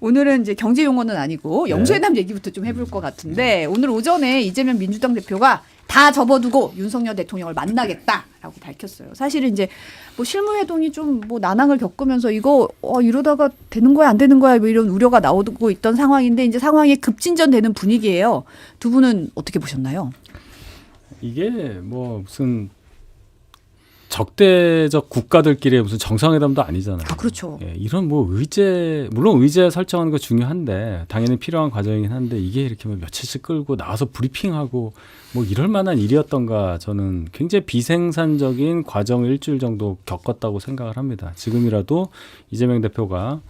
오늘은 이제 경제 용어는 아니고 영수회담 얘기부터 좀 해볼 것 같은데 오늘 오전에 이재명 민주당 대표가 다 접어두고 윤석열 대통령을 만나겠다라고 밝혔어요. 사실은 이제 뭐 실무회동이 좀 뭐 난항을 겪으면서 이거 이러다가 되는 거야 안 되는 거야 뭐 이런 우려가 나오고 있던 상황인데 이제 상황이 급진전되는 분위기예요. 두 분은 어떻게 보셨나요? 이게 뭐 무슨 적대적 국가들끼리의 무슨 정상회담도 아니잖아요. 아, 그렇죠. 예, 이런 뭐 물론 의제 설정하는 거 중요한데 당연히 필요한 과정이긴 한데 이게 이렇게 뭐 며칠씩 끌고 나와서 브리핑하고 뭐 이럴 만한 일이었던가 저는 굉장히 비생산적인 과정을 일주일 정도 겪었다고 생각을 합니다. 지금이라도 이재명 대표가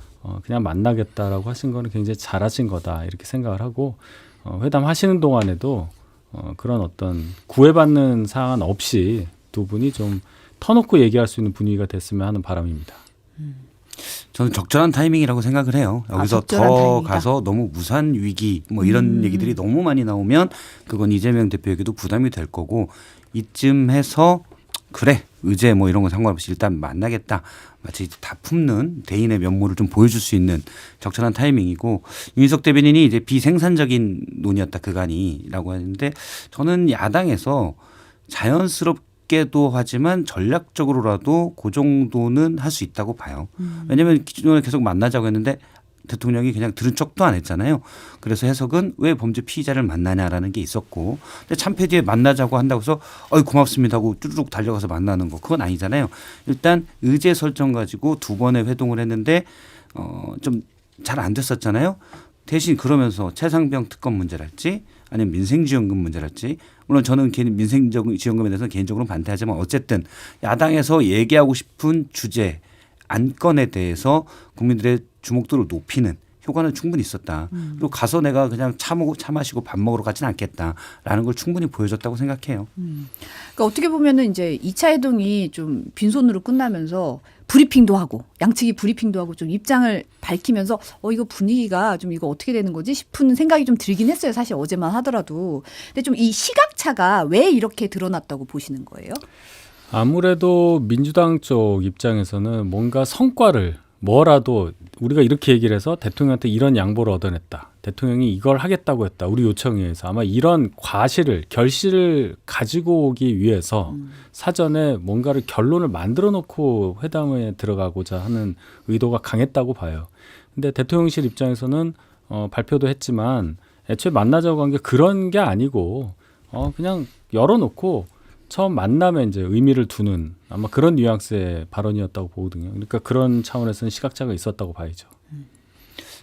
그냥 만나겠다라고 하신 거는 굉장히 잘하신 거다 이렇게 생각을 하고 회담하시는 동안에도 그런 어떤 구애받는 사안 없이 두 분이 좀 터놓고 얘기할 수 있는 분위기가 됐으면 하는 바람입니다. 저는 적절한 타이밍이라고 생각을 해요. 여기서 더 타이밍이다. 가서 너무 무산 위기 뭐 이런 얘기들이 너무 많이 나오면 그건 이재명 대표에게도 부담이 될 거고 이쯤 해서 그래 의제 뭐 이런 거 상관없이 일단 만나겠다. 마치 다 품는 대인의 면모를 좀 보여줄 수 있는 적절한 타이밍이고 윤희석 대변인이 이제 비생산적인 논의였다 그간이라고 하는데 저는 야당에서 자연스럽게도 하지만 전략적으로라도 그 정도는 할 수 있다고 봐요. 왜냐하면 기존에 계속 만나자고 했는데 대통령이 그냥 들은 척도 안 했잖아요. 그래서 해석은 왜 범죄 피의자를 만나냐라는 게 있었고 근데 참패 뒤에 만나자고 한다고 해서 고맙습니다 하고 쭈르륵 달려가서 만나는 거 그건 아니잖아요. 일단 의제 설정 가지고 두 번의 회동을 했는데 좀 잘 안 됐었잖아요. 대신 그러면서 최상병 특검 문제랄지 아니면 민생지원금 문제랄지 물론 저는 민생지원금에 대해서는 개인적으로 반대하지만 어쨌든 야당에서 얘기하고 싶은 주제 안건에 대해서 국민들의 주목도를 높이는 효과는 충분히 있었다. 그리고 가서 내가 그냥 차 마시고 밥 먹으러 가지는 않겠다라는 걸 충분히 보여줬다고 생각해요. 그러니까 어떻게 보면은 이제 2차 회동이 좀 빈손으로 끝나면서 브리핑도 하고 양측이 브리핑도 하고 좀 입장을 밝히면서 이거 분위기가 좀 이거 어떻게 되는 거지 싶은 생각이 좀 들긴 했어요. 사실 어제만 하더라도. 근데 좀 이 시각차가 왜 이렇게 드러났다고 보시는 거예요? 아무래도 민주당 쪽 입장에서는 뭔가 성과를 뭐라도 우리가 이렇게 얘기를 해서 대통령한테 이런 양보를 얻어냈다. 대통령이 이걸 하겠다고 했다. 우리 요청에 의해서 아마 이런 결실을 가지고 오기 위해서 사전에 뭔가를 결론을 만들어 놓고 회담에 들어가고자 하는 의도가 강했다고 봐요. 근데 대통령실 입장에서는 발표도 했지만 애초에 만나자고 한 게 그런 게 아니고 그냥 열어놓고 처음 만나면 이제 의미를 두는 아마 그런 뉘앙스의 발언이었다고 보거든요. 그러니까 그런 차원에서는 시각차가 있었다고 봐야죠.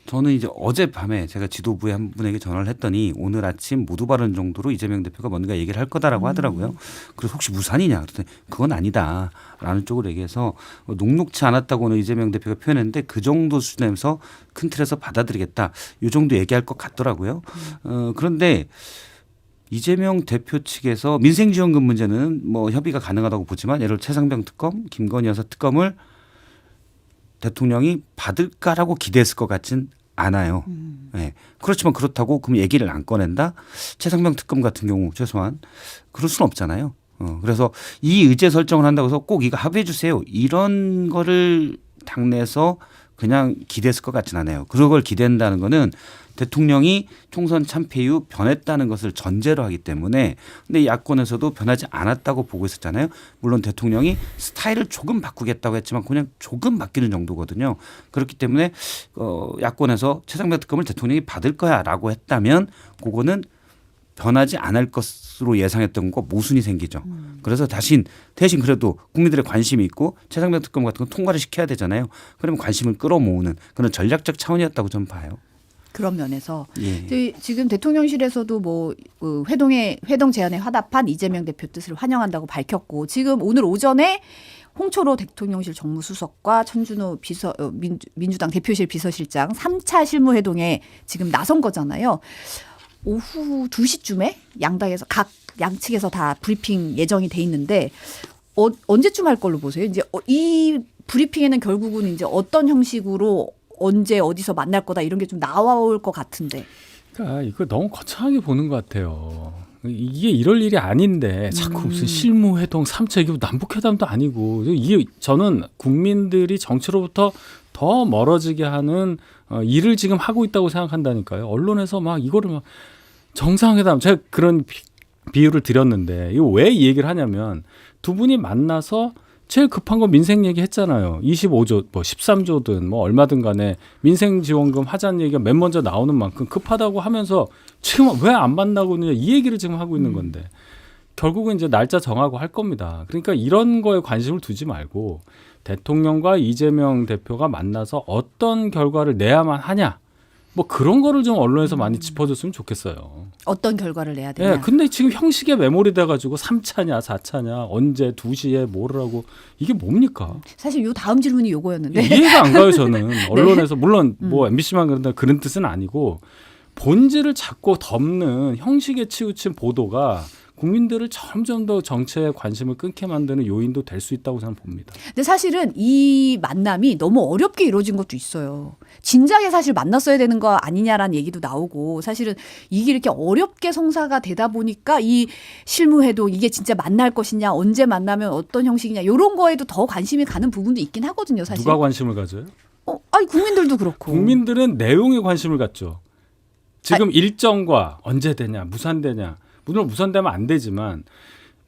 저는 이제 어젯밤에 제가 지도부에 한 분에게 전화를 했더니 오늘 아침 모두 발언 정도로 이재명 대표가 뭔가 얘기를 할 거다라고 하더라고요. 그래서 혹시 무산이냐 그랬더니 그건 아니다라는 쪽으로 얘기해서 녹록치 않았다고는 이재명 대표가 표현했는데 그 정도 수준에서 큰 틀에서 받아들이겠다. 이 정도 얘기할 것 같더라고요. 그런데 이재명 대표 측에서 민생지원금 문제는 뭐 협의가 가능하다고 보지만 예를 들어 최상병 특검, 김건희 여사 특검을 대통령이 받을까라고 기대했을 것 같진 않아요. 네. 그렇지만 그렇다고 그럼 얘기를 안 꺼낸다? 최상병 특검 같은 경우 최소한 그럴 수는 없잖아요. 그래서 이 의제 설정을 한다고 해서 꼭 이거 합의해 주세요. 이런 거를 당내에서 그냥 기대했을 것 같진 않아요. 그걸 기대한다는 거는 대통령이 총선 참패 이후 변했다는 것을 전제로 하기 때문에 근데 야권에서도 변하지 않았다고 보고 있었잖아요. 물론 대통령이 스타일을 조금 바꾸겠다고 했지만 그냥 조금 바뀌는 정도거든요. 그렇기 때문에 야권에서 최상병 특검을 대통령이 받을 거야라고 했다면 그거는 변하지 않을 것으로 예상했던 거 모순이 생기죠. 그래서 대신 그래도 국민들의 관심이 있고 최상병 특검 같은 건 통과를 시켜야 되잖아요. 그러면 관심을 끌어모으는 그런 전략적 차원이었다고 저는 봐요. 그런 면에서 예. 지금 대통령실에서도 뭐 회동 제안에 화답한 이재명 대표 뜻을 환영한다고 밝혔고 지금 오늘 오전에 홍철호 대통령실 정무수석과 천준호 민주당 대표실 비서실장 3차 실무회동에 지금 나선 거잖아요. 오후 2시쯤에 양당에서 각 양측에서 다 브리핑 예정이 돼 있는데 언제쯤 할 걸로 보세요? 이제 이 브리핑에는 결국은 이제 어떤 형식으로 언제 어디서 만날 거다 이런 게 좀 나올 것 같은데. 그러니까 이거 너무 거창하게 보는 것 같아요. 이게 이럴 일이 아닌데 자꾸 무슨 실무회동 3차 이게 남북회담도 아니고 이게 저는 국민들이 정치로부터 더 멀어지게 하는 일을 지금 하고 있다고 생각한다니까요. 언론에서 막 이거를 막 정상회담 제가 그런 비유를 드렸는데 이거 왜 이 얘기를 하냐면 두 분이 만나서 제일 급한 건 민생 얘기 했잖아요. 25조, 뭐 13조든 뭐 얼마든 간에 민생 지원금 하자는 얘기가 맨 먼저 나오는 만큼 급하다고 하면서 지금 왜 안 만나고 있느냐 이 얘기를 지금 하고 있는 건데 결국은 이제 날짜 정하고 할 겁니다. 그러니까 이런 거에 관심을 두지 말고 대통령과 이재명 대표가 만나서 어떤 결과를 내야만 하냐 뭐 그런 거를 좀 언론에서 많이 짚어줬으면 좋겠어요. 어떤 결과를 내야 되냐. 예, 근데 지금 형식에 매몰이 돼가지고 3차냐 4차냐 언제 2시에 뭐를 하고 이게 뭡니까? 사실 요 다음 질문이 요거였는데. 이해가 안 가요 저는. 언론에서 물론 뭐 MBC만 그런다 그런 뜻은 아니고 본질을 자꾸 덮는 형식에 치우친 보도가 국민들을 점점 더 정치에 관심을 끊게 만드는 요인도 될 수 있다고 저는 봅니다. 근데 사실은 이 만남이 너무 어렵게 이루어진 것도 있어요. 진작에 사실 만났어야 되는 거 아니냐라는 얘기도 나오고 사실은 이게 이렇게 어렵게 성사가 되다 보니까 이 실무회도 이게 진짜 만날 것이냐 언제 만나면 어떤 형식이냐 이런 거에도 더 관심이 가는 부분도 있긴 하거든요. 사실. 누가 관심을 가져요? 아니 국민들도 그렇고. 국민들은 내용에 관심을 갖죠. 지금 일정과 언제 되냐 무산되냐. 물론 무산되면 안 되지만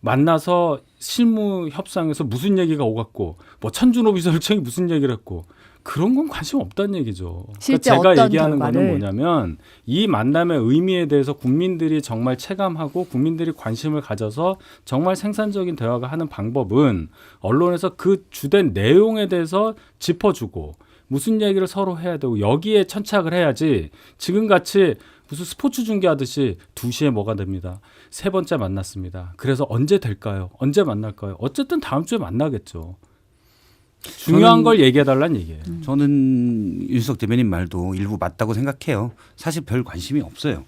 만나서 실무 협상에서 무슨 얘기가 오갔고 뭐 천준호 비서실장이 무슨 얘기를 했고 그런 건 관심 없다는 얘기죠. 실제 그러니까 제가 어떤 얘기하는 결과를. 거는 뭐냐면 이 만남의 의미에 대해서 국민들이 정말 체감하고 국민들이 관심을 가져서 정말 생산적인 대화가 하는 방법은 언론에서 그 주된 내용에 대해서 짚어주고 무슨 얘기를 서로 해야 되고 여기에 천착을 해야지 지금같이 무슨 스포츠 중계하듯이 2시에 뭐가 됩니다. 3번째 만났습니다. 그래서 언제 될까요? 언제 만날까요? 어쨌든 다음 주에 만나겠죠. 중요한 걸 얘기해달라는 얘기예요. 저는 윤석 대변인 말도 일부 맞다고 생각해요. 사실 별 관심이 없어요.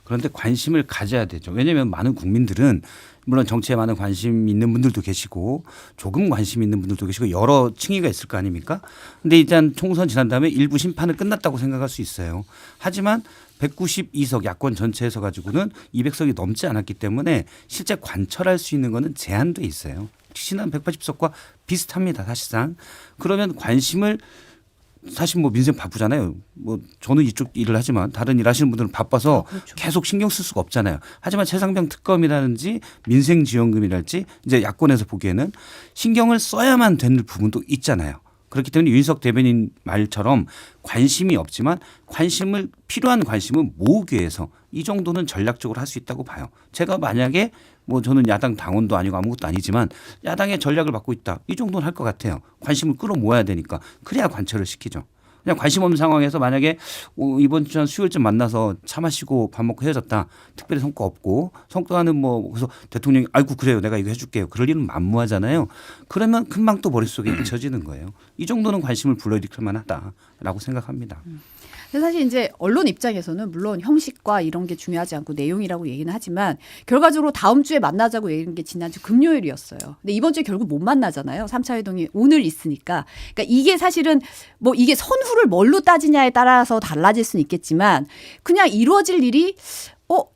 그런데 관심을 가져야 되죠. 왜냐하면 많은 국민들은 물론 정치에 많은 관심 있는 분들도 계시고 조금 관심 있는 분들도 계시고 여러 층위가 있을 거 아닙니까? 근데 일단 총선 지난 다음에 일부 심판은 끝났다고 생각할 수 있어요. 하지만 192석 야권 전체에서 가지고는 200석이 넘지 않았기 때문에 실제 관철할 수 있는 거는 제한돼 있어요. 지난 180석과 비슷합니다. 사실상. 그러면 관심을 사실 뭐 민생 바쁘잖아요. 뭐 저는 이쪽 일을 하지만 다른 일 하시는 분들은 바빠서 그렇죠. 계속 신경 쓸 수가 없잖아요. 하지만 최상병 특검이라든지 민생지원금이랄지 이제 야권에서 보기에는 신경을 써야만 되는 부분도 있잖아요. 그렇기 때문에 윤석 대변인 말처럼 관심이 없지만 관심을 필요한 관심은 모으기 위해서 이 정도는 전략적으로 할 수 있다고 봐요. 제가 만약에 뭐 저는 야당 당원도 아니고 아무것도 아니지만 야당의 전략을 맡고 있다. 이 정도는 할 것 같아요. 관심을 끌어모아야 되니까. 그래야 관철을 시키죠. 그냥 관심 없는 상황에서 만약에 이번 주 한 수요일쯤 만나서 차 마시고 밥 먹고 헤어졌다. 특별히 성과 없고 성과는 뭐 그래서 대통령이 아이고 그래요. 내가 이거 해줄게요. 그럴 일은 만무하잖아요. 그러면 금방 또 머릿속에 잊혀지는 거예요. 이 정도는 관심을 불러일으킬 만하다라고 생각합니다. 근데 사실 이제 언론 입장에서는 물론 형식과 이런 게 중요하지 않고 내용이라고 얘기는 하지만 결과적으로 다음 주에 만나자고 얘기한 게 지난주 금요일이었어요. 근데 이번 주에 결국 못 만나잖아요. 3차 회동이 오늘 있으니까. 그러니까 이게 사실은 뭐 이게 선후를 뭘로 따지냐에 따라서 달라질 수는 있겠지만 그냥 이루어질 일이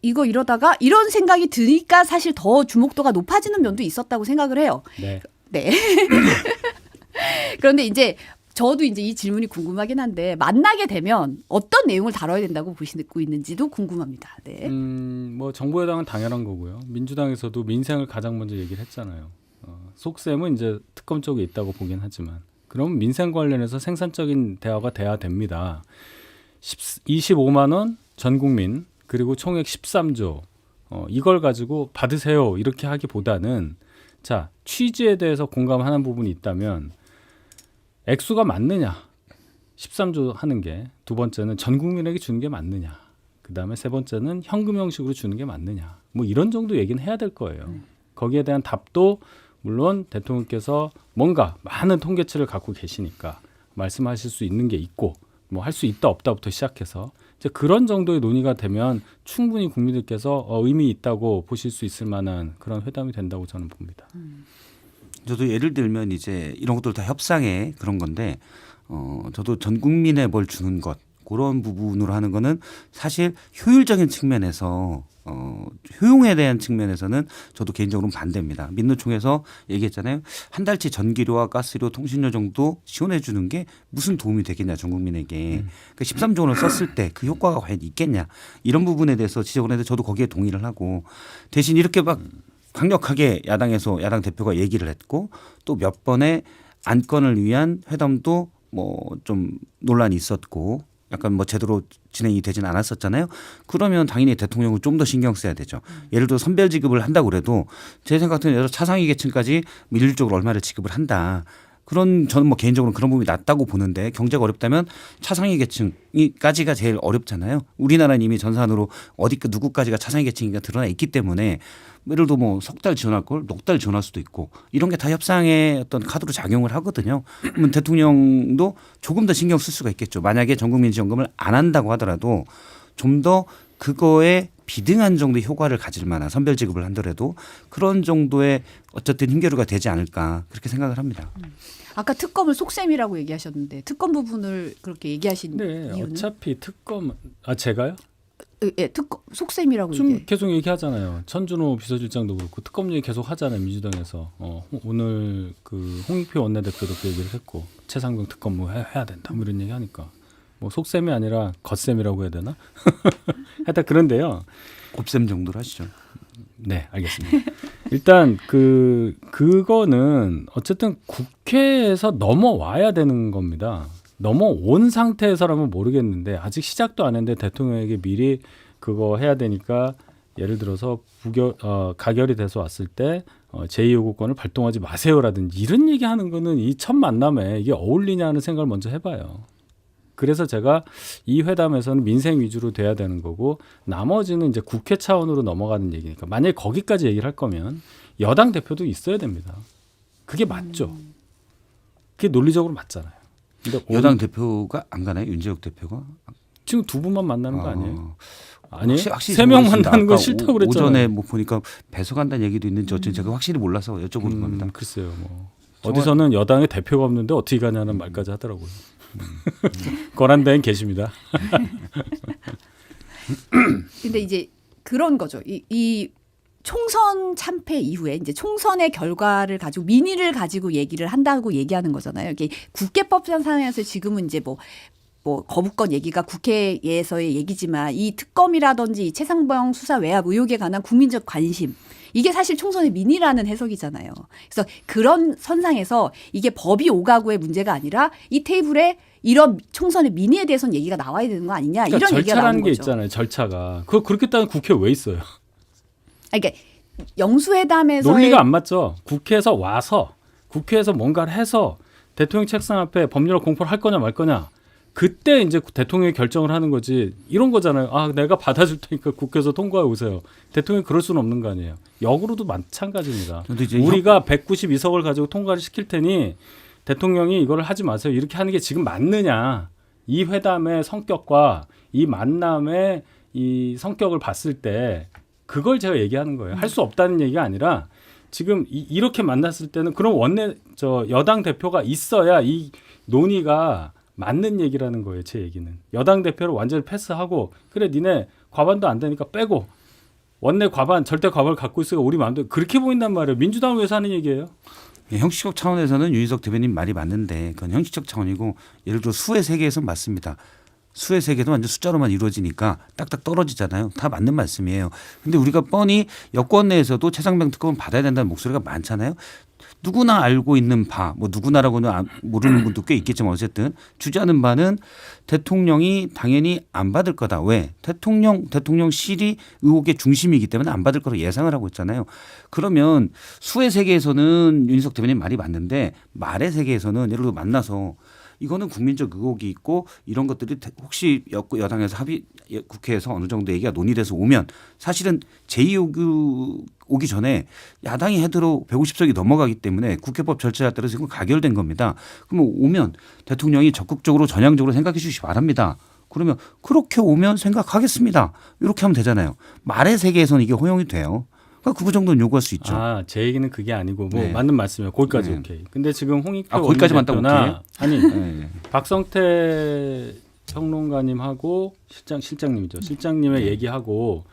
이거 이러다가 이런 생각이 드니까 사실 더 주목도가 높아지는 면도 있었다고 생각을 해요. 네. 네. 그런데 이제 저도 이제 이 질문이 궁금하긴 한데 만나게 되면 어떤 내용을 다뤄야 된다고 보시고 있는지도 궁금합니다. 네. 뭐 정부여당은 당연한 거고요. 민주당에서도 민생을 가장 먼저 얘기를 했잖아요. 속셈은 이제 특검 쪽에 있다고 보긴 하지만 그럼 민생 관련해서 생산적인 대화가 돼야 됩니다. 25만 원 전 국민 그리고 총액 13조 이걸 가지고 받으세요 이렇게 하기보다는 자 취지에 대해서 공감하는 부분이 있다면 액수가 맞느냐 13조 하는 게 두 번째는 전 국민에게 주는 게 맞느냐 그다음에 세 번째는 현금 형식으로 주는 게 맞느냐 뭐 이런 정도 얘기는 해야 될 거예요. 거기에 대한 답도 물론 대통령께서 뭔가 많은 통계치를 갖고 계시니까 말씀하실 수 있는 게 있고 뭐 할 수 있다 없다부터 시작해서 이제 그런 정도의 논의가 되면 충분히 국민들께서 의미 있다고 보실 수 있을 만한 그런 회담이 된다고 저는 봅니다. 저도 예를 들면 이제 이런 것들 다 협상에 그런 건데 저도 전 국민에 뭘 주는 것 그런 부분으로 하는 거는 사실 효율적인 측면에서 효용에 대한 측면에서는 저도 개인적으로는 반대입니다. 민노총에서 얘기했잖아요. 한 달치 전기료와 가스료, 통신료 정도 지원해 주는 게 무슨 도움이 되겠냐 전 국민에게. 그 13조 원을 썼을 때 그 효과가 과연 있겠냐. 이런 부분에 대해서 지적을 했는데 저도 거기에 동의를 하고 대신 이렇게 막 강력하게 야당에서 야당 대표가 얘기를 했고 또 몇 번의 안건을 위한 회담도 뭐 좀 논란이 있었고 약간 뭐 제대로 진행이 되진 않았었잖아요. 그러면 당연히 대통령은 좀 더 신경 써야 되죠. 예를 들어 선별 지급을 한다고 그래도 제 생각에는 여러 차상위 계층까지 뭐 일률적으로 얼마를 지급을 한다. 그런 저는 뭐 개인적으로 그런 부분이 낮다고 보는데 경제가 어렵다면 차상위 계층이까지가 제일 어렵잖아요. 우리나라는 이미 전산으로 어디 누구까지가 차상위 계층인가 드러나 있기 때문에 예를 들어 뭐 석 달 지원할 걸 넉 달 지원할 수도 있고 이런 게 다 협상의 어떤 카드로 작용을 하거든요. 그러면 대통령도 조금 더 신경 쓸 수가 있겠죠. 만약에 전국민 지원금을 안 한다고 하더라도 좀 더 그거에 비등한 정도의 효과를 가질 만한 선별 지급을 한더라도 그런 정도의 어쨌든 힘겨루가 되지 않을까 그렇게 생각을 합니다. 아까 특검을 속셈이라고 얘기하셨는데 특검 부분을 그렇게 얘기하신 네, 이유는? 어차피 특검 제가요? 예, 특검 속셈이라고 좀 얘기해. 계속 얘기하잖아요. 천준호 비서실장도 그렇고 특검 얘기 계속 하잖아요. 민주당에서 오늘 그 홍익표 원내대표도 그 얘기를 했고 최상병 특검 뭐 해야 된다 뭐 이런 얘기 하니까 뭐 속셈이 아니라 겉셈이라고 해야 되나? 하여튼 그런데요. 곱셈 정도로 하시죠. 네, 알겠습니다. 일단 그거는 어쨌든 국회에서 넘어와야 되는 겁니다. 넘어온 상태에서라면 모르겠는데 아직 시작도 안 했는데 대통령에게 미리 그거 해야 되니까 예를 들어서 가결이 돼서 왔을 때 제2요구권을 발동하지 마세요라든지 이런 얘기하는 거는 이 첫 만남에 이게 어울리냐 하는 생각을 먼저 해봐요. 그래서 제가 이 회담에서는 민생 위주로 돼야 되는 거고 나머지는 이제 국회 차원으로 넘어가는 얘기니까 만약에 거기까지 얘기를 할 거면 여당 대표도 있어야 됩니다. 그게 맞죠. 그게 논리적으로 맞잖아요. 근데 여당 대표가 안 가나요? 윤재욱 대표가? 지금 두 분만 만나는 거 아니에요? 아니에요? 확실히 세 명 모르겠습니다. 만나는 건 아까 싫다고 그랬잖아요. 오전에 뭐 보니까 배석한다는 얘기도 있는지 어쨌든 제가 확실히 몰라서 여쭤보는 겁니다. 글쎄요. 뭐 어디서는 여당의 대표가 없는데 어떻게 가냐는 말까지 하더라고요. 권한대행 계십니다. 근데 이제 그런 거죠. 이 총선 참패 이후에 이제 총선의 결과를 가지고 민의를 가지고 얘기를 한다고 얘기하는 거잖아요. 이게 국회법상 상에서 지금은 이제 뭐 거부권 얘기가 국회에서의 얘기지만 이 특검이라든지 이 최상병 수사 외압 의혹에 관한 국민적 관심 이게 사실 총선의 민의라는 해석이잖아요. 그래서 그런 선상에서 이게 법이 오가고의 문제가 아니라 이 테이블에 이런 총선의 민의에 대해서는 얘기가 나와야 되는 거 아니냐 그러니까 이런 얘기가 나오는 절차라는 게 거죠. 있잖아요. 절차가. 그렇게 따면 국회 왜 있어요? 그러니까 영수회담에서의 논리가 안 맞죠. 국회에서 와서 국회에서 뭔가를 해서 대통령 책상 앞에 법률을 공포를 할 거냐 말 거냐. 그때 이제 대통령이 결정을 하는 거지. 이런 거잖아요. 아, 내가 받아줄 테니까 국회에서 통과해 오세요. 대통령이 그럴 수는 없는 거 아니에요. 역으로도 마찬가지입니다. 우리가 192석을 가지고 통과를 시킬 테니 대통령이 이걸 하지 마세요. 이렇게 하는 게 지금 맞느냐. 이 회담의 성격과 이 만남의 이 성격을 봤을 때 그걸 제가 얘기하는 거예요. 할 수 없다는 얘기가 아니라 지금 이렇게 만났을 때는 그럼 여당 대표가 있어야 이 논의가 맞는 얘기라는 거예요. 제 얘기는. 여당 대표를 완전히 패스하고 그래 니네 과반도 안 되니까 빼고 원내 과반 절대 과반을 갖고 있으니까 우리 마음대로 그렇게 보인단 말이에요. 민주당을 위해서 하는 얘기예요. 형식적 차원에서는 윤희석 대변인 말이 맞는데 그건 형식적 차원이고 예를 들어 수의 세계에서는 맞습니다. 수의 세계도 완전 숫자로만 이루어지니까 딱딱 떨어지잖아요. 다 맞는 말씀이에요. 근데 우리가 뻔히 여권 내에서도 최상병 특검을 받아야 된다는 목소리가 많잖아요. 누구나 알고 있는 바, 뭐 누구나라고는 모르는 분도 꽤 있겠지만 어쨌든 주자는 바는 대통령이 당연히 안 받을 거다. 왜? 대통령실이 의혹의 중심이기 때문에 안 받을 거로 예상을 하고 있잖아요. 그러면 수의 세계에서는 윤희석 대변인 말이 맞는데 말의 세계에서는 예를 들어 만나서 이거는 국민적 의혹이 있고 이런 것들이 혹시 여당에서 국회에서 어느 정도 얘기가 논의돼서 오면 사실은 제2요구 오기 전에 야당이 헤드로 150석이 넘어가기 때문에 국회법 절차에 따라서 이건 가결된 겁니다. 그러면 오면 대통령이 적극적으로 전향적으로 생각해 주시기 바랍니다. 그러면 그렇게 오면 생각하겠습니다. 이렇게 하면 되잖아요. 말의 세계에서는 이게 허용이 돼요. 그러니까 그 정도는 요구할 수 있죠. 제 얘기는 그게 아니고 뭐 네. 맞는 말씀이에요. 거기까지 네. 오케이. 근데 지금 홍익표 거기까지만 딱 원내대표나 오케이? 아니 네. 박성태 평론가님하고 실장님이죠. 실장님의 얘기하고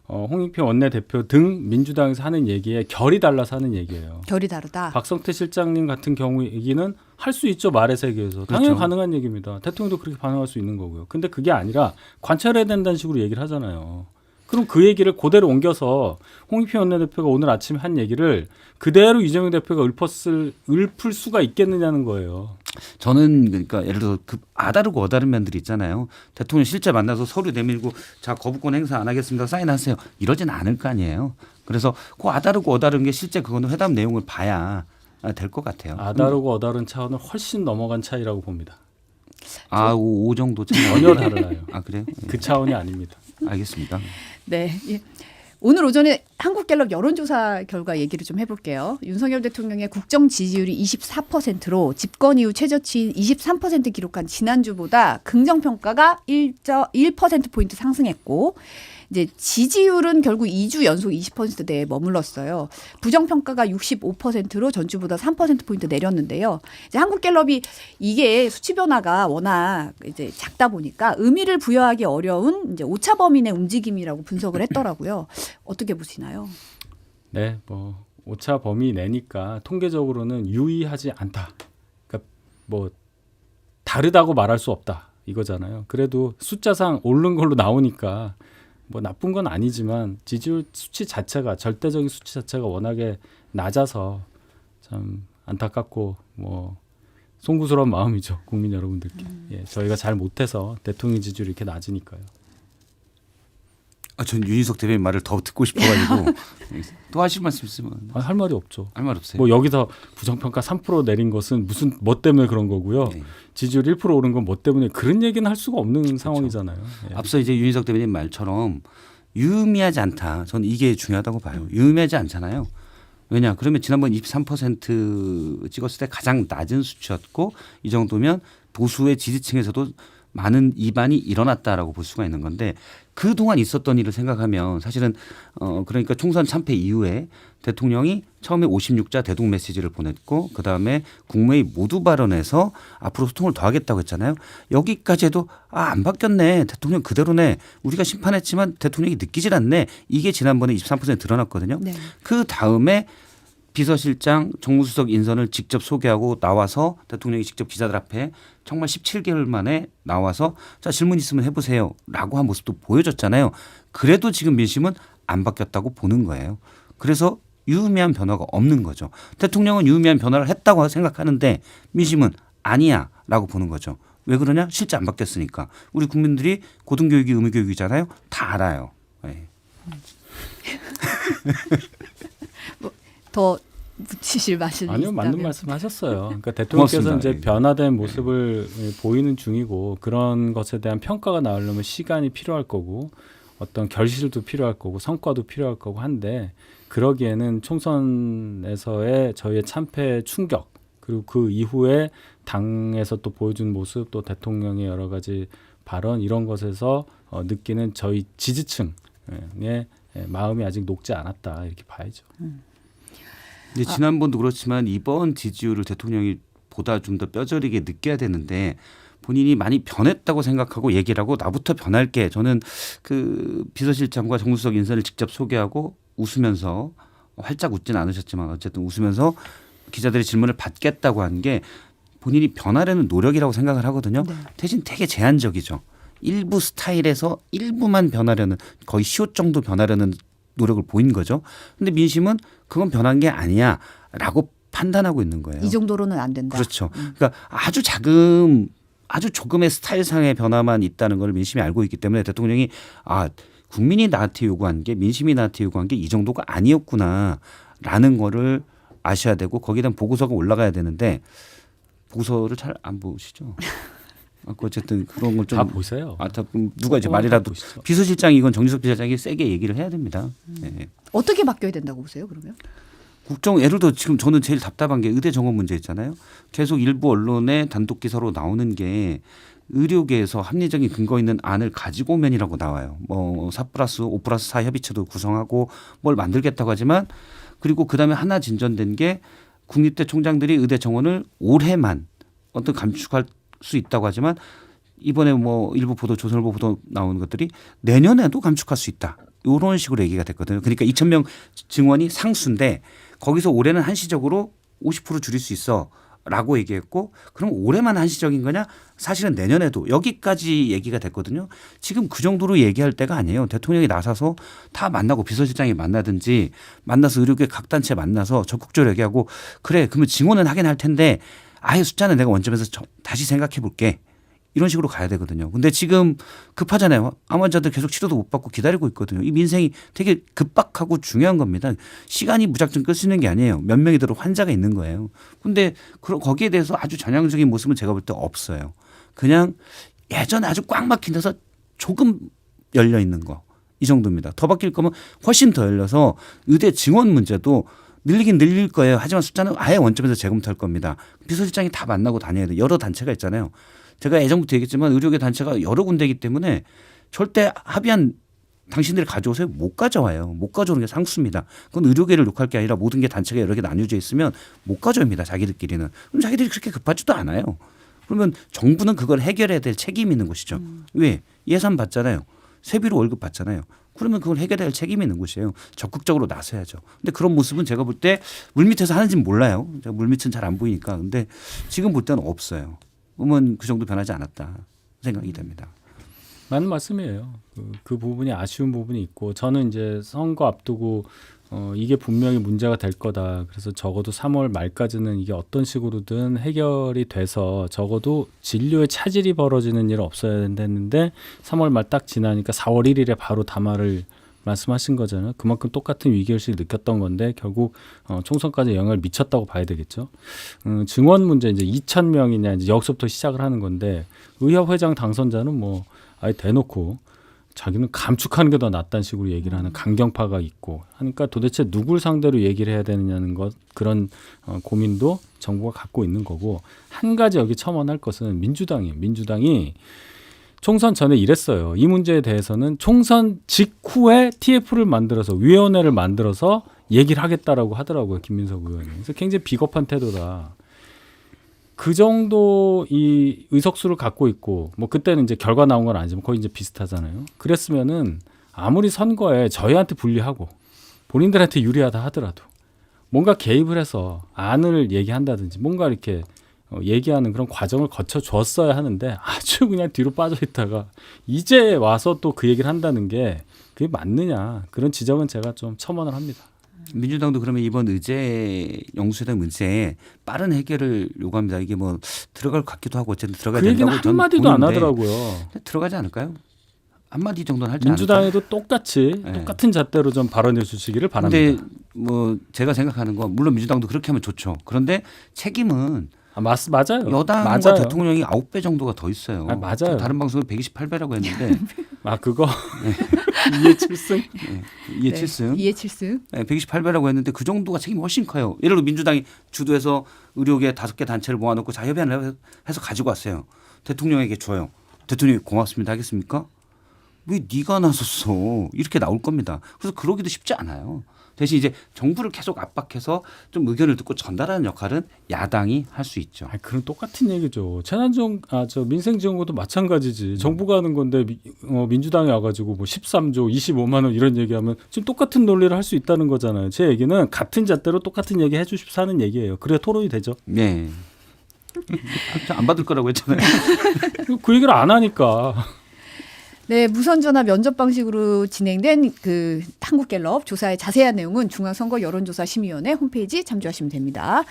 홍익표 원내대표 등 민주당에서 하는 얘기에 결이 달라서 하는 얘기예요. 결이 다르다. 박성태 실장님 같은 경우 얘기는 할 수 있죠. 말의 세계에서. 당연히 그렇죠. 가능한 얘기입니다. 대통령도 그렇게 반응할 수 있는 거고요. 근데 그게 아니라 관찰해야 된다는 식으로 얘기를 하잖아요. 그럼 그 얘기를 그대로 옮겨서 홍익표 원내대표가 오늘 아침에 한 얘기를 그대로 이재명 대표가 읊을 수가 있겠느냐는 거예요. 저는 그러니까 예를 들어 그 아다르고 어다른 면들이 있잖아요. 대통령 실제 만나서 서류 내밀고 자 거부권 행사 안 하겠습니다. 사인하세요. 이러진 않을 거 아니에요. 그래서 그 아다르고 어다른 게 실제 그거는 회담 내용을 봐야 될 것 같아요. 아다르고 어다른 차원을 훨씬 넘어간 차이라고 봅니다. 오 정도 차이 전혀 달라요. 아 그래요? 그 차원이 아닙니다. 알겠습니다. 네. 예. 오늘 오전에 한국갤럽 여론조사 결과 얘기를 좀 해볼게요. 윤석열 대통령의 국정 지지율이 24%로 집권 이후 최저치인 23% 기록한 지난주보다 긍정평가가 1%포인트 상승했고 이제 지지율은 결국 2주 연속 20%대에 머물렀어요. 부정평가가 65%로 전주보다 3%포인트 내렸는데요. 이제 한국갤럽이 이게 수치 변화가 워낙 이제 작다 보니까 의미를 부여하기 어려운 이제 오차 범인의 움직임이라고 분석을 했더라고요. 어떻게 보시나요? 네, 뭐 오차 범위 내니까 통계적으로는 유의하지 않다. 그러니까 뭐 다르다고 말할 수 없다 이거잖아요. 그래도 숫자상 오른 걸로 나오니까 뭐 나쁜 건 아니지만 지지율 수치 자체가 절대적인 수치 자체가 워낙에 낮아서 참 안타깝고 뭐 송구스러운 마음이죠 국민 여러분들께. 예, 저희가 잘 못해서 대통령 지지율이 이렇게 낮으니까요. 전 윤희석 대표님 말을 더 듣고 싶어가지고 또 하실 말씀 있으면 할 말이 없죠. 할 말 없어요. 뭐 여기서 부정평가 3% 내린 것은 무슨 뭐 때문에 그런 거고요. 네. 지지율 1% 오른 건 뭐 때문에 그런 얘기는 할 수가 없는 상황이잖아요. 예. 앞서 이제 윤희석 대표님 말처럼 유의미하지 않다. 저는 이게 중요하다고 봐요. 유의미하지 않잖아요. 왜냐? 그러면 지난번 23% 찍었을 때 가장 낮은 수치였고 이 정도면 보수의 지지층에서도 많은 이반이 일어났다라고 볼 수가 있는 건데 그동안 있었던 일을 생각하면 사실은 그러니까 총선 참패 이후에 대통령이 처음에 56자 대동 메시지를 보냈고 그다음에 국무회의 모두 발언에서 앞으로 소통을 더 하겠다고 했잖아요. 여기까지 해도 안 바뀌었네. 대통령 그대로네. 우리가 심판했지만 대통령이 느끼질 않네. 이게 지난번에 23% 드러났거든요. 네. 그 다음에 비서실장 정무수석 인선을 직접 소개하고 나와서 대통령이 직접 기자들 앞에 정말 17개월 만에 나와서 자 질문 있으면 해보세요 라고 한 모습도 보여줬잖아요. 그래도 지금 민심은 안 바뀌었다고 보는 거예요. 그래서 유의미한 변화가 없는 거죠. 대통령은 유의미한 변화를 했다고 생각하는데 민심은 아니야 라고 보는 거죠. 왜 그러냐? 실제 안 바뀌었으니까. 우리 국민들이 고등교육이 의무교육이잖아요. 다 알아요. 네. 더 붙이실 말씀이 아니요, 있다면. 맞는 말씀하셨어요. 그러니까 대통령께서 고맙습니다. 이제 예. 변화된 모습을 보이는 중이고 그런 것에 대한 평가가 나오려면 시간이 필요할 거고 어떤 결실도 필요할 거고 성과도 필요할 거고 한데 그러기에는 총선에서의 저희의 참패 충격 그리고 그 이후에 당에서 또 보여준 모습 또 대통령의 여러 가지 발언 이런 것에서 느끼는 저희 지지층의 마음이 아직 녹지 않았다 이렇게 봐야죠. 근데 지난번도 그렇지만 이번 지지율을 대통령이 보다 좀 더 뼈저리게 느껴야 되는데 본인이 많이 변했다고 생각하고 얘기를 하고 나부터 변할게. 저는 그 비서실장과 정무수석 인선을 직접 소개하고 웃으면서 활짝 웃진 않으셨지만 어쨌든 웃으면서 기자들의 질문을 받겠다고 한 게 본인이 변하려는 노력이라고 생각을 하거든요. 네. 대신 되게 제한적이죠. 일부 스타일에서 일부만 변하려는 거의 시옷 정도 변하려는 노력을 보인 거죠. 근데 민심은 그건 변한 게 아니야 라고 판단하고 있는 거예요. 이 정도로는 안 된다. 그렇죠. 그러니까 아주 조금의 스타일상의 변화만 있다는 걸 민심이 알고 있기 때문에 대통령이 국민이 나한테 요구한 게 민심이 나한테 요구한 게 이 정도가 아니었구나라는 거를 아셔야 되고 거기에 대한 보고서가 올라가야 되는데 보고서를 잘 안 보시죠. 어쨌든 그런 걸 좀 다 보세요. 누가 이제 다 말이라도 보시죠. 비서실장이 이건 정진석 비서실장이 세게 얘기를 해야 됩니다. 네. 어떻게 바뀌어야 된다고 보세요, 그러면? 국정 예를 들어 지금 저는 제일 답답한 게 의대 정원 문제 있잖아요. 계속 일부 언론에 단독 기사로 나오는 게 의료계에서 합리적인 근거 있는 안을 가지고 오면이라고 나와요. 뭐 4+5+4 협의체도 구성하고 뭘 만들겠다고 하지만 그리고 그다음에 하나 진전된 게 국립대 총장들이 의대 정원을 올해만 어떤 감축할 수 있다고 하지만 이번에 뭐 일부 보도 조선일보 보도 나오는 것들이 내년에도 감축할 수 있다. 이런 식으로 얘기가 됐거든요. 그러니까 2,000명 증원이 상수인데 거기서 올해는 한시적으로 50% 줄일 수 있어라고 얘기했고 그럼 올해만 한시적인 거냐? 사실은 내년에도 여기까지 얘기가 됐거든요. 지금 그 정도로 얘기할 때가 아니에요. 대통령이 나서서 다 만나고 비서실장이 만나든지 만나서 의료계 각 단체 만나서 적극적으로 얘기하고 그래 그러면 증원은 하긴 할 텐데 아예 숫자는 내가 원점에서 다시 생각해 볼게. 이런 식으로 가야 되거든요. 근데 지금 급하잖아요. 암 환자들 계속 치료도 못 받고 기다리고 있거든요. 이 민생이 되게 급박하고 중요한 겁니다. 시간이 무작정 끌 수 있는 게 아니에요. 몇 명이 들어 환자가 있는 거예요. 근데 거기에 대해서 아주 전향적인 모습은 제가 볼 때 없어요. 그냥 예전에 아주 꽉 막힌 데서 조금 열려 있는 거. 이 정도입니다. 더 바뀔 거면 훨씬 더 열려서 의대 증원 문제도 늘리긴 늘릴 거예요. 하지만 숫자는 아예 원점에서 재검토할 겁니다. 비서실장이 다 만나고 다녀야 돼요. 여러 단체가 있잖아요. 제가 예전부터 얘기했지만 의료계 단체가 여러 군데이기 때문에 절대 합의한 당신들이 가져오세요. 못 가져와요. 못 가져오는 게 상수입니다. 그건 의료계를 욕할 게 아니라 모든 게 단체가 여러 개 나뉘어져 있으면 못 가져옵니다. 자기들끼리는. 그럼 자기들이 그렇게 급하지도 않아요. 그러면 정부는 그걸 해결해야 될 책임이 있는 것이죠. 왜? 예산 받잖아요. 세비로 월급 받잖아요. 그러면 그걸 해결해야 할 책임이 있는 곳이에요. 적극적으로 나서야죠. 근데 그런 모습은 제가 볼 때 물밑에서 하는지는 몰라요. 제가 물밑은 잘 안 보이니까. 근데 지금 볼 때는 없어요. 그러면 그 정도 변하지 않았다 생각이 됩니다. 맞는 말씀이에요. 그 부분이 아쉬운 부분이 있고 저는 이제 선거 앞두고 이게 분명히 문제가 될 거다. 그래서 적어도 3월 말까지는 이게 어떤 식으로든 해결이 돼서 적어도 진료에 차질이 벌어지는 일은 없어야 된다는데 3월 말 딱 지나니까 4월 1일에 바로 담화를 말씀하신 거잖아요. 그만큼 똑같은 위기의식을 느꼈던 건데 결국 총선까지 영향을 미쳤다고 봐야 되겠죠. 증원 문제 이제 2,000명이냐 이제 여기서부터 시작을 하는 건데 의협회장 당선자는 뭐 아예 대놓고 자기는 감축하는 게 더 낫다는 식으로 얘기를 하는 강경파가 있고 하니까 도대체 누굴 상대로 얘기를 해야 되느냐는 것 그런 고민도 정부가 갖고 있는 거고 한 가지 여기 첨언할 것은 민주당이에요. 민주당이 총선 전에 이랬어요. 이 문제에 대해서는 총선 직후에 TF를 만들어서 위원회를 만들어서 얘기를 하겠다라고 하더라고요. 김민석 의원이. 그래서 굉장히 비겁한 태도다. 그 정도 이 의석수를 갖고 있고 뭐 그때는 이제 결과 나온 건 아니지만 거의 이제 비슷하잖아요. 그랬으면은 아무리 선거에 저희한테 불리하고 본인들한테 유리하다 하더라도 뭔가 개입을 해서 안을 얘기한다든지 뭔가 이렇게 얘기하는 그런 과정을 거쳐 줬어야 하는데 아주 그냥 뒤로 빠져 있다가 이제 와서 또 그 얘기를 한다는 게 그게 맞느냐 그런 지적은 제가 좀 첨언을 합니다. 민주당도 그러면 이번 의제 영수된 문제에 빠른 해결을 요구합니다. 이게 뭐 들어갈 것 같기도 하고 어쨌든 들어가야 그 얘기는 된다고 저는 한마디도 안 보는데 하더라고요. 들어가지 않을까요? 한마디 정도는 할지 민주당에도 똑같이 네. 똑같은 잣대로 좀 발언해 주시기를 바랍니다. 근데 뭐 제가 생각하는 건 물론 민주당도 그렇게 하면 좋죠. 그런데 책임은 맞아요. 여당과 맞아요. 대통령이 9배 정도가 더 있어요. 맞아요. 다른 방송은 128배라고 했는데 그거 이해 칠승. 네, 이해 칠승. 이해 칠승. 네, 128배라고 했는데 그 정도가 책임이 훨씬 커요. 예를 들어 민주당이 주도해서 의료계 5개 단체를 모아놓고 자 협의를 해서 가지고 왔어요. 대통령에게 줘요. 대통령이 고맙습니다 하겠습니까? 왜 네가 나섰어? 이렇게 나올 겁니다. 그래서 그러기도 쉽지 않아요. 대신 이제 정부를 계속 압박해서 좀 의견을 듣고 전달하는 역할은 야당이 할 수 있죠. 그럼 똑같은 얘기죠. 저 민생지원금도 마찬가지지. 정부가 하는 건데 민주당이 와가지고 뭐 13조, 25만 원 이런 얘기하면 지금 똑같은 논리를 할 수 있다는 거잖아요. 제 얘기는 같은 잣대로 똑같은 얘기 해주십사 하는 얘기예요. 그래야 토론이 되죠. 네. 안 받을 거라고 했잖아요. 그 얘기를 안 하니까. 네, 무선전화 면접 방식으로 진행된 그 한국갤럽 조사의 자세한 내용은 중앙선거 여론조사심의위원회 홈페이지 참조하시면 됩니다.